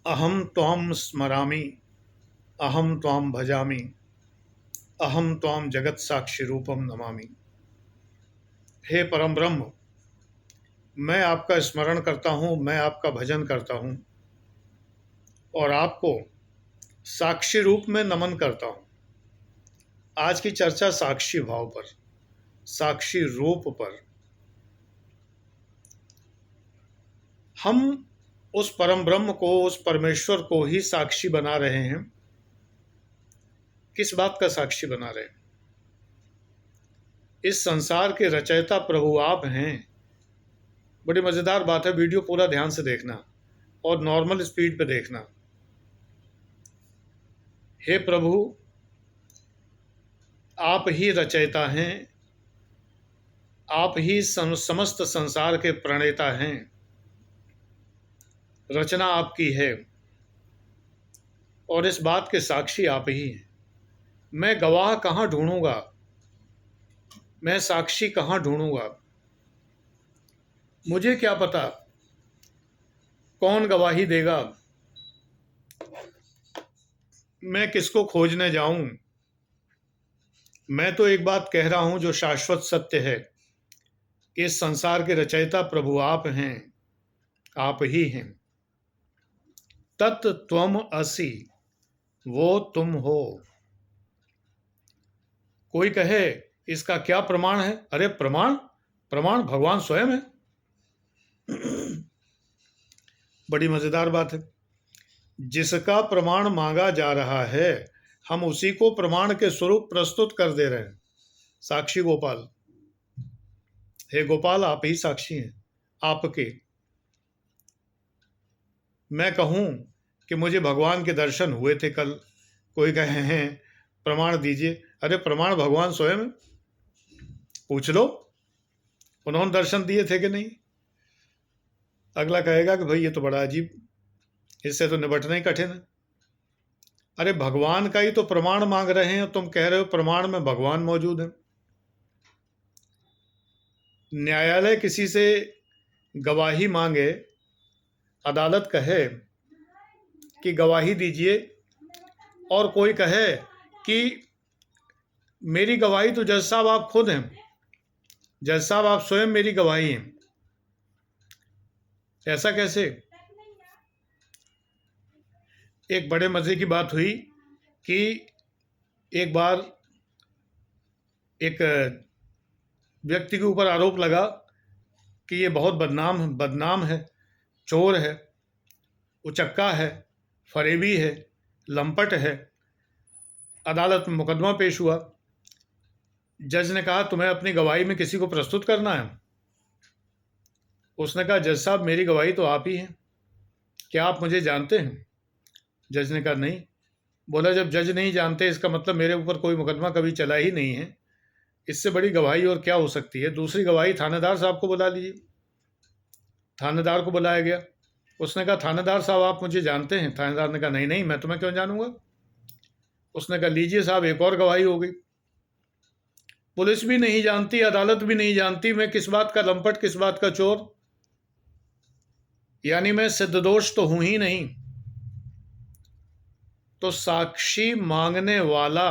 अहम त्वां स्मरामि, अहम त्वां भजामि, अहम त्वां जगत साक्षी रूपम नमामि। हे परम ब्रह्म, मैं आपका स्मरण करता हूँ, मैं आपका भजन करता हूँ और आपको साक्षी रूप में नमन करता हूँ। आज की चर्चा साक्षी भाव पर, साक्षी रूप पर। हम उस परम ब्रह्म को, उस परमेश्वर को ही साक्षी बना रहे हैं। किस बात का साक्षी बना रहे हैं? इस संसार के रचयिता प्रभु आप हैं। बड़ी मजेदार बात है, वीडियो पूरा ध्यान से देखना और नॉर्मल स्पीड पे देखना। हे प्रभु, आप ही रचयिता हैं, आप ही समस्त संसार के प्रणेता हैं। रचना आपकी है और इस बात के साक्षी आप ही हैं। मैं गवाह कहाँ ढूंढूंगा, मैं साक्षी कहाँ ढूंढूंगा? मुझे क्या पता कौन गवाही देगा, मैं किसको खोजने जाऊं। मैं तो एक बात कह रहा हूं जो शाश्वत सत्य है कि इस संसार के रचयिता प्रभु आप हैं, आप ही हैं। तत् त्वम असि, वो तुम हो। कोई कहे इसका क्या प्रमाण है? अरे प्रमाण, प्रमाण भगवान स्वयं है। बड़ी मजेदार बात है। जिसका प्रमाण मांगा जा रहा है, हम उसी को प्रमाण के स्वरूप प्रस्तुत कर दे रहे हैं। साक्षी गोपाल, हे गोपाल, आप ही साक्षी हैं। आपके मैं कहूं कि मुझे भगवान के दर्शन हुए थे कल, कोई कहे हैं प्रमाण दीजिए। अरे प्रमाण भगवान स्वयं है, पूछ लो उन्होंने दर्शन दिए थे कि नहीं। अगला कहेगा कि भाई ये तो बड़ा अजीब, इससे तो निपटना ही कठिन है। अरे भगवान का ही तो प्रमाण मांग रहे हैं, तुम कह रहे हो प्रमाण में भगवान मौजूद है। न्यायालय किसी से गवाही मांगे, अदालत कहे कि गवाही दीजिए और कोई कहे कि मेरी गवाही तो जज साहब आप खुद हैं, जज साहब आप स्वयं मेरी गवाही हैं। ऐसा कैसे? एक बड़े मजे की बात हुई कि एक बार एक व्यक्ति के ऊपर आरोप लगा कि ये बहुत बदनाम है, चोर है, उचक्का है, फरेबी है, लंपट है। अदालत में मुकदमा पेश हुआ। जज ने कहा तुम्हें अपनी गवाही में किसी को प्रस्तुत करना है? उसने कहा जज साहब मेरी गवाही तो आप ही हैं, क्या आप मुझे जानते हैं? जज ने कहा नहीं। बोला जब जज नहीं जानते इसका मतलब मेरे ऊपर कोई मुकदमा कभी चला ही नहीं है, इससे बड़ी गवाही और क्या हो सकती है? दूसरी गवाही थानेदार साहब को बुला लीजिए। थानेदार को बुलाया गया। उसने कहा थानेदार साहब आप मुझे जानते हैं? थानेदार ने कहा नहीं नहीं, मैं तुम्हें क्यों जानूंगा। उसने कहा लीजिए साहब एक और गवाही हो गई। पुलिस भी नहीं जानती, अदालत भी नहीं जानती, मैं किस बात का लंपट, किस बात का चोर। यानी मैं सिद्ध दोष तो हूं ही नहीं। तो साक्षी मांगने वाला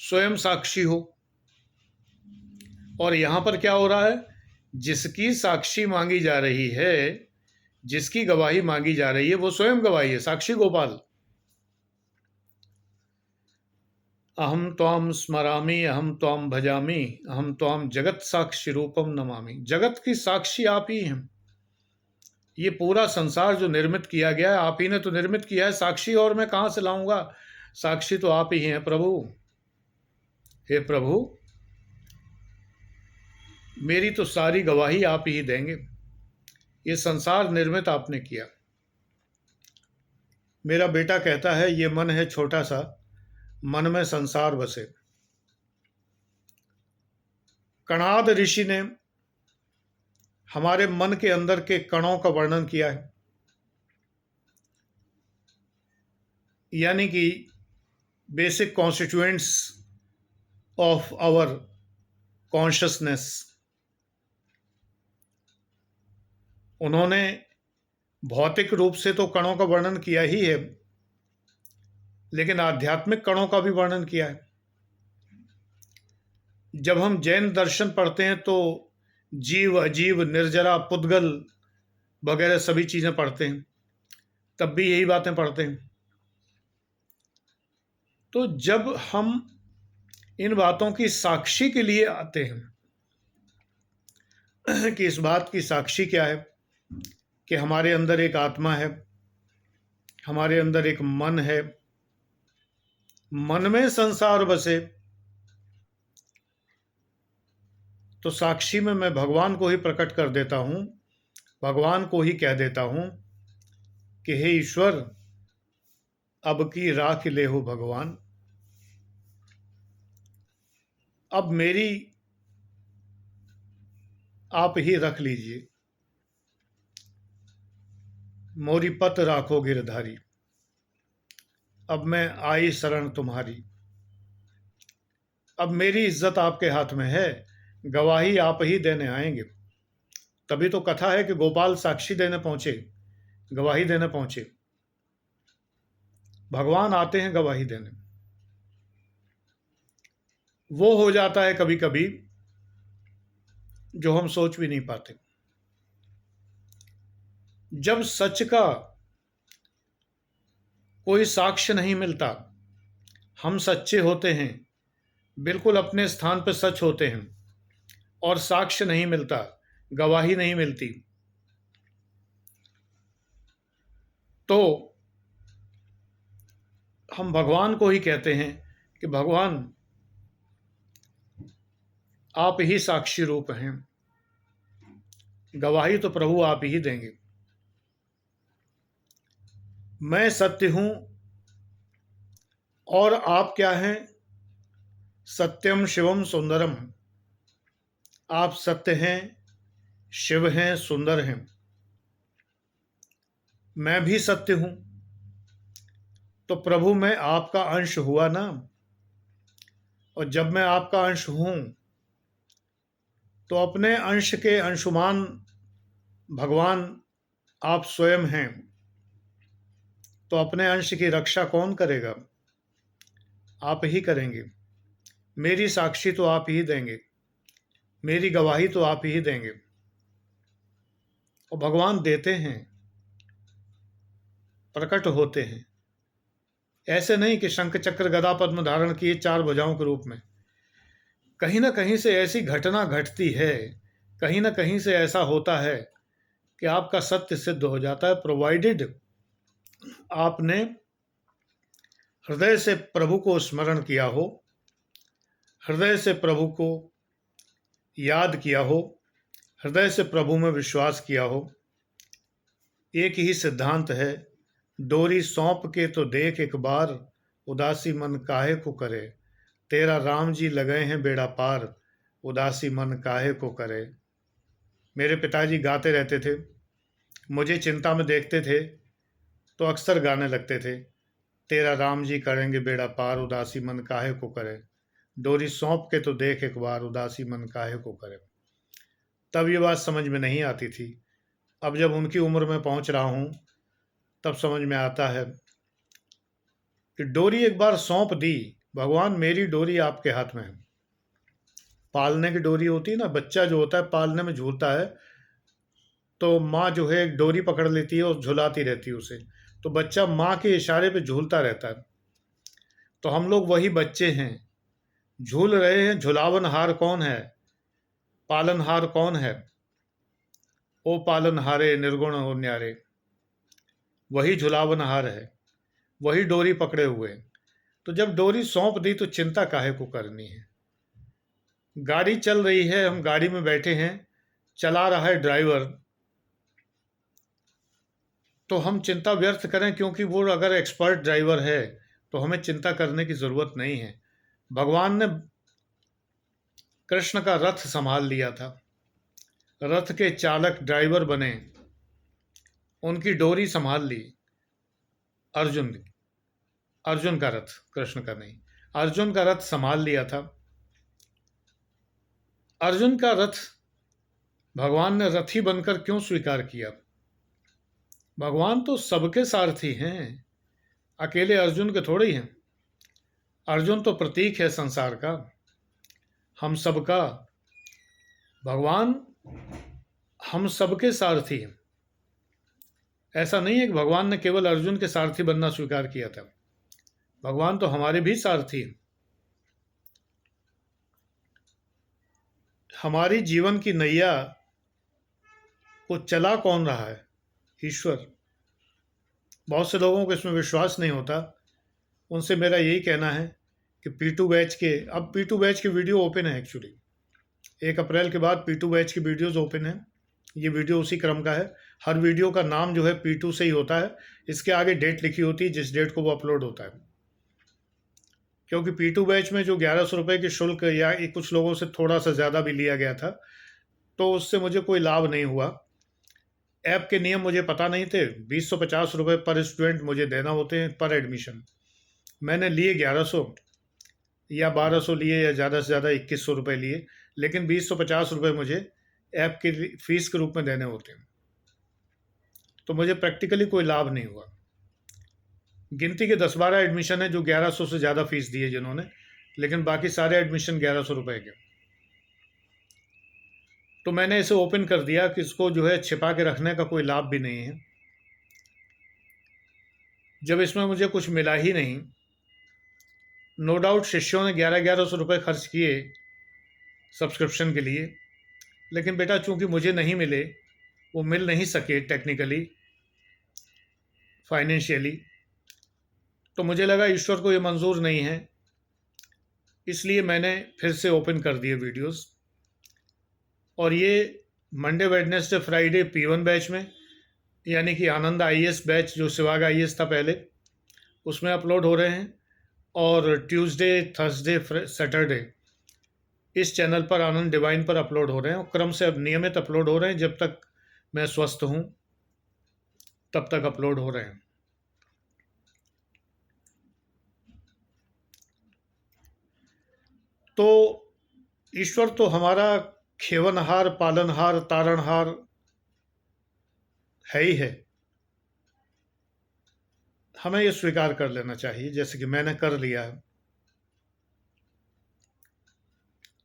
स्वयं साक्षी हो। और यहां पर क्या हो रहा है? जिसकी साक्षी मांगी जा रही है, जिसकी गवाही मांगी जा रही है, वो स्वयं गवाही है, साक्षी गोपाल। अहम त्वाम स्मरामि, अहम त्वाम भजामि, अहम त्वाम जगत साक्षी रूपम नमामि। जगत की साक्षी आप ही हैं। ये पूरा संसार जो निर्मित किया गया है आप ही ने तो निर्मित किया है। साक्षी और मैं कहां से लाऊंगा? साक्षी तो आप ही हैं प्रभु। हे प्रभु, मेरी तो सारी गवाही आप ही देंगे। ये संसार निर्मित आपने किया। मेरा बेटा कहता है ये मन है छोटा सा, मन में संसार बसे। कणाद ऋषि ने हमारे मन के अंदर के कणों का वर्णन किया है, यानी कि basic constituents of our consciousness. उन्होंने भौतिक रूप से तो कणों का वर्णन किया ही है, लेकिन आध्यात्मिक कणों का भी वर्णन किया है। जब हम जैन दर्शन पढ़ते हैं तो जीव, अजीव, निर्जरा, पुद्गल वगैरह सभी चीज़ें पढ़ते हैं, तब भी यही बातें पढ़ते हैं। तो जब हम इन बातों की साक्षी के लिए आते हैं कि इस बात की साक्षी क्या है कि हमारे अंदर एक आत्मा है, हमारे अंदर एक मन है, मन में संसार बसे, तो साक्षी में मैं भगवान को ही प्रकट कर देता हूँ, भगवान को ही कह देता हूँ कि हे ईश्वर, अब की राख ले हो भगवान, अब मेरी आप ही रख लीजिए, मोरी पत राखो गिरधारी, अब मैं आई शरण तुम्हारी, अब मेरी इज्जत आपके हाथ में है, गवाही आप ही देने आएंगे। तभी तो कथा है कि गोपाल साक्षी देने पहुंचे, गवाही देने पहुंचे। भगवान आते हैं गवाही देने। वो हो जाता है कभी कभी जो हम सोच भी नहीं पाते। जब सच का कोई साक्ष्य नहीं मिलता, हम सच्चे होते हैं, बिल्कुल अपने स्थान पर सच होते हैं, और साक्ष्य नहीं मिलता, गवाही नहीं मिलती, तो हम भगवान को ही कहते हैं कि भगवान आप ही साक्षी रूप हैं, गवाही तो प्रभु आप ही देंगे। मैं सत्य हूं और आप क्या हैं? सत्यम शिवम सुंदरम। आप सत्य हैं, शिव हैं, सुंदर हैं। मैं भी सत्य हूं, तो प्रभु मैं आपका अंश हुआ ना, और जब मैं आपका अंश हूं तो अपने अंश के अंशुमान भगवान आप स्वयं हैं, तो अपने अंश की रक्षा कौन करेगा? आप ही करेंगे। मेरी साक्षी तो आप ही देंगे, मेरी गवाही तो आप ही देंगे। और भगवान देते हैं, प्रकट होते हैं। ऐसे नहीं कि शंख चक्र गदा पद्म धारण किए 4 भुजाओं के रूप में। कहीं ना कहीं से ऐसी घटना घटती है, कहीं ना कहीं से ऐसा होता है कि आपका सत्य सिद्ध हो जाता है, प्रोवाइडेड आपने हृदय से प्रभु को स्मरण किया हो, हृदय से प्रभु को याद किया हो, हृदय से प्रभु में विश्वास किया हो। एक ही सिद्धांत है, डोरी सौंप के तो देख एक बार, उदासी मन काहे को करे, तेरा राम जी लगे हैं बेड़ा पार, उदासी मन काहे को करे। मेरे पिताजी गाते रहते थे, मुझे चिंता में देखते थे तो अक्सर गाने लगते थे, तेरा राम जी करेंगे बेड़ा पार, उदासी मन काहे को करे, डोरी सौंप के तो देख एक बार, उदासी मन काहे को करे। तब ये बात समझ में नहीं आती थी। अब जब उनकी उम्र में पहुंच रहा हूं तब समझ में आता है कि डोरी एक बार सौंप दी, भगवान मेरी डोरी आपके हाथ में है। पालने की डोरी होती है ना, बच्चा जो होता है पालने में झूलता है, तो माँ जो है एक डोरी पकड़ लेती है और झुलाती रहती है उसे, तो बच्चा माँ के इशारे पे झूलता रहता है। तो हम लोग वही बच्चे हैं, झूल रहे हैं। झुलावनहार कौन है? पालनहार कौन है? ओ पालनहारे निर्गुण और न्यारे, वही झुलावनहार है, वही डोरी पकड़े हुए हैं। तो जब डोरी सौंप दी तो चिंता काहे को करनी है? गाड़ी चल रही है, हम गाड़ी में बैठे हैं, चला रहा है ड्राइवर, तो हम चिंता व्यर्थ करें? क्योंकि वो अगर एक्सपर्ट ड्राइवर है तो हमें चिंता करने की ज़रूरत नहीं है। भगवान ने कृष्ण का रथ संभाल लिया था, रथ के चालक ड्राइवर बने, उनकी डोरी संभाल ली। अर्जुन अर्जुन का रथ, कृष्ण का नहीं, अर्जुन का रथ संभाल लिया था। अर्जुन का रथ भगवान ने रथी बनकर क्यों स्वीकार किया? भगवान तो सबके सारथी हैं, अकेले अर्जुन के थोड़े ही हैं। अर्जुन तो प्रतीक है संसार का, हम सबका। भगवान हम सबके सारथी हैं। ऐसा नहीं है कि भगवान ने केवल अर्जुन के सारथी बनना स्वीकार किया था, भगवान तो हमारे भी सारथी हैं। हमारी जीवन की नैया को चला कौन रहा है? ईश्वर। बहुत से लोगों को इसमें विश्वास नहीं होता, उनसे मेरा यही कहना है कि P2 बैच के, अब P2 बैच की वीडियो ओपन है एक्चुअली, 1 अप्रैल के बाद P2 बैच की वीडियोज़ ओपन है। ये वीडियो उसी क्रम का है, हर वीडियो का नाम जो है P2 से ही होता है, इसके आगे डेट लिखी होती है जिस डेट को वो अपलोड होता है। क्योंकि P2 बैच में जो 1100 रुपये की शुल्क या कुछ लोगों से थोड़ा सा ज़्यादा भी लिया गया था, तो उससे मुझे कोई लाभ नहीं हुआ। ऐप के नियम मुझे पता नहीं थे, 2050 रुपये पर स्टूडेंट मुझे देना होते हैं पर एडमिशन। मैंने लिए 1100 या 1200 लिए या ज़्यादा से ज़्यादा 2100 रुपये लिए, लेकिन 2050 रुपये मुझे ऐप की फीस के रूप में देने होते हैं, तो मुझे प्रैक्टिकली कोई लाभ नहीं हुआ। गिनती के 10-12 एडमिशन है जो 1100 से ज़्यादा फीस दी है जिन्होंने, लेकिन बाकी सारे एडमिशन 1100 रुपये के। तो मैंने इसे ओपन कर दिया कि इसको जो है छिपा के रखने का कोई लाभ भी नहीं है। जब इसमें मुझे कुछ मिला ही नहीं, नो डाउट शिष्यों ने 1100 रुपये खर्च किए सब्सक्रिप्शन के लिए, लेकिन बेटा चूंकि मुझे नहीं मिले, वो मिल नहीं सके टेक्निकली, फाइनेंशियली, तो मुझे लगा ईश्वर को ये मंजूर नहीं है, इसलिए मैंने फिर से ओपन कर दिए वीडियोस। और ये Monday Wednesday Friday P1 batch में, यानी कि आनंद IAS बैच जो शिवाग IAS था पहले, उसमें अपलोड हो रहे हैं, और ट्यूसडे थर्सडे सैटरडे इस चैनल पर आनंद डिवाइन पर अपलोड हो रहे हैं, और क्रम से अब नियमित अपलोड हो रहे हैं। जब तक मैं स्वस्थ हूँ तब तक अपलोड हो रहे हैं। तो ईश्वर तो हमारा खेवनहार, पालनहार, तारणहार है ही है। हमें ये स्वीकार कर लेना चाहिए, जैसे कि मैंने कर लिया है।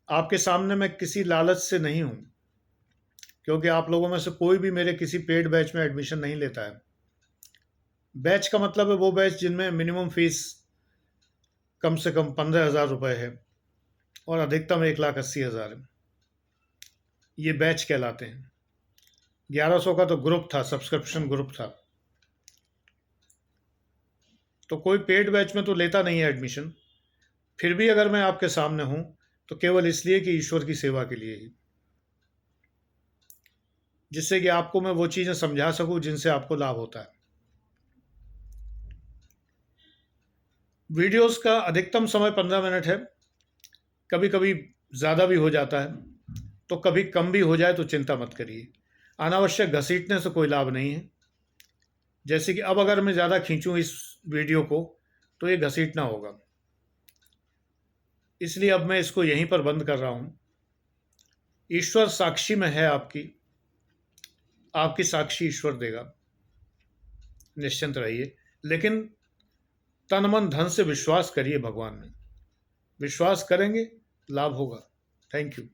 आपके सामने मैं किसी लालच से नहीं हूं, क्योंकि आप लोगों में से कोई भी मेरे किसी पेड बैच में एडमिशन नहीं लेता है। बैच का मतलब है वो बैच जिनमें मिनिमम फीस कम से कम 15,000 रुपये है और अधिकतम 1,80,000 है। ये बैच कहलाते हैं। 1100 का तो ग्रुप था, सब्सक्रिप्शन ग्रुप था। तो कोई पेड बैच में तो लेता नहीं है एडमिशन। फिर भी अगर मैं आपके सामने हूं तो केवल इसलिए कि ईश्वर की सेवा के लिए ही, जिससे कि आपको मैं वो चीज़ें समझा सकूं जिनसे आपको लाभ होता है। वीडियोस का अधिकतम समय 15 मिनट है, कभी कभी ज़्यादा भी हो जाता है, तो कभी कम भी हो जाए तो चिंता मत करिए। अनावश्यक घसीटने से कोई लाभ नहीं है। जैसे कि अब अगर मैं ज़्यादा खींचूं इस वीडियो को तो ये घसीटना होगा, इसलिए अब मैं इसको यहीं पर बंद कर रहा हूं। ईश्वर साक्षी में है, आपकी साक्षी ईश्वर देगा, निश्चिंत रहिए। लेकिन तन मन धन से विश्वास करिए भगवान में। विश्वास करेंगे, लाभ होगा। Thank you.